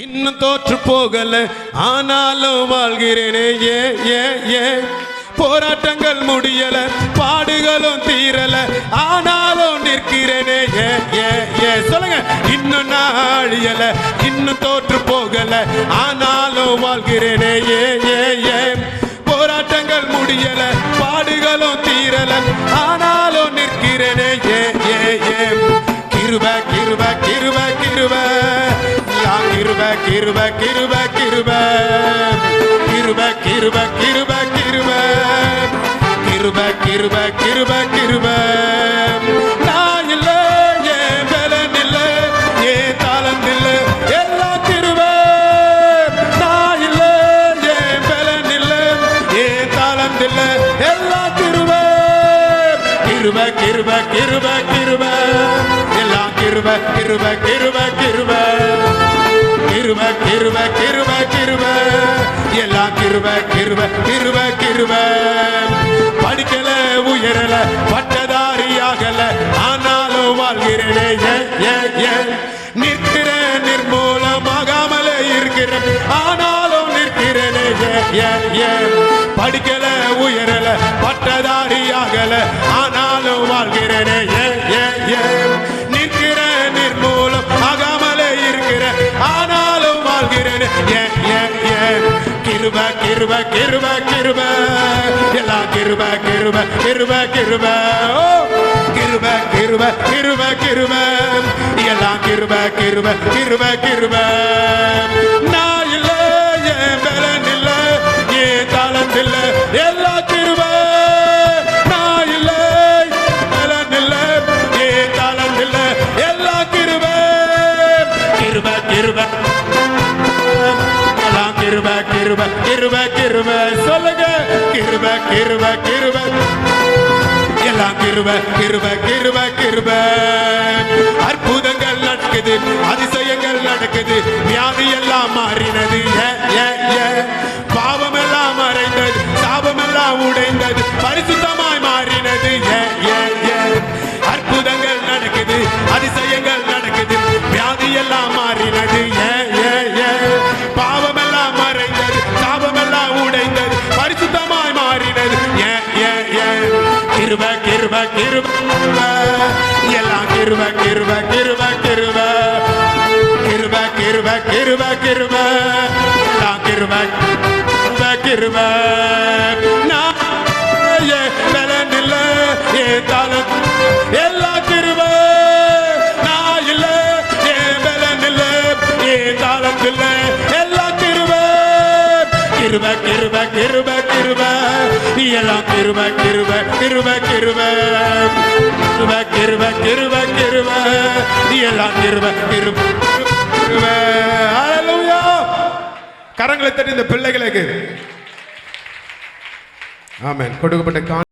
இன்னும் தோற்று போகல ஆனாலும் வாழ்கிறேனே ஏ ஏ ஏ போராட்டங்கள் முடியல பாடுகளும் தீரல ஆனாலும் நிற்கிறேனே ஏ ஏ ஏ சொல்லுங்க. இன்னும் நான் அழியல இன்னும் தோற்று போகல ஆனாலும் வாழ்கிறேனே ஏ ஏ ஏ போராட்டங்கள் முடியல பாடுகளும் தீரல ஆனாலும் நிற்கிறேனே ஏ ஏ ஏ கிருபை கிருபை கிருபை கிருபை கிருபை கிருபை கிருபை கிருபை கிருபை கிருபை கிருபை கிருபை கிருபை கிருபை கிருபை கிருபை நான் இல்ல ஏன் பலன் இல்ல ஏன் தாளம் இல்ல எல்லாம் கிருபை நான் இல்ல ஏன் பலன் இல்ல ஏன் தாளம் இல்ல எல்லாம் கிருபை கிருபை கிருபை கிருபை கிருபை எல்லாம் கிருபை கிருபை கிருபை கிருபை கிருபை கிருபை கிருபை கிருபை எல்லாம் கிருபை கிருபை கிருபை கிருபை படிக்கல உயரல பட்டதாரியாகல ஆனாலும் வாழ்கிறேனே நிற்கிற நிர்மூலமாகாமலே இருக்கிறேன் ஆனாலும் நிற்கிறேனே படிக்கல உயரல பட்டதாரியாகல ஆனாலும் வாழ்கிறேனே நிற்கிற நிர்மூலம் ஆகாமலே இருக்கிறேன் ஆனாலும் வாழ்கிறேன் கிருபை கிருபை கிருபை கிருபை எல்லாம் கிருபை கிருபை கிருபை கிருபை ஓ கிருபை கிருபை கிருபை கிருபை எல்லாம் கிருபை கிருபை கிருபை கிருபை நான் இல்ல ஏன் பலன் இல்ல ஏன் தாளம் இல்ல எல்லாம் கிருபை நான் இல்ல பலன் இல்ல ஏன் தாளம் இல்ல எல்லாம் கிருபை கிருபை கிருபை கிருபை கிருபை கிருபை கிருபை சொல்லுங்க கிருபை கிருபை கிருபை எல்லாம் கிருபை கிருபை கிருபை கிருபை அற்புதங்கள் நடக்குது அதிசயங்கள் நடக்குது வியாதி எல்லாம் மாறினது பாவம் எல்லாம் மறைந்தது சாபம் எல்லாம் உடைந்தது பரிசுத்தமாய் மாறினது அற்புதங்கள் நடக்குது அதிசயங்கள் நடக்குது வியாதி எல்லாம் மாறினது பாவம் எல்லாம் மறைந்தது சாபம் எல்லாம் உடைந்தது பரிசுத்தமாய் மாறினது கிருபை கிருபை கிருபை எல்லாம் கிருபை கிருபை கிருபை கிருபை கிருபை கிருபை கிருபை கிருபை எல்லாம் கிருபை கிருபை கிருபை நான் பலன் இல்ல ஏன் தாளம் எல்லாம் கிருபை நான் இல்ல ஏன் பலன் இல்ல ஏன் தாளம் இல்ல எல்லாம் கிருபை கிருபை கிருபை கிருபை கிருபை எல்லாம் கிருபை கிருபை கிருபை கிருபை கிருபை கிருபை கிருபை கிருபை எல்லாம் கிருபை கிருபை கிருபை ஹல்லேலூயா. கரங்களை தட்டி இந்த பிள்ளைகளுக்கு ஆமென் கொடுக்கப்பட்ட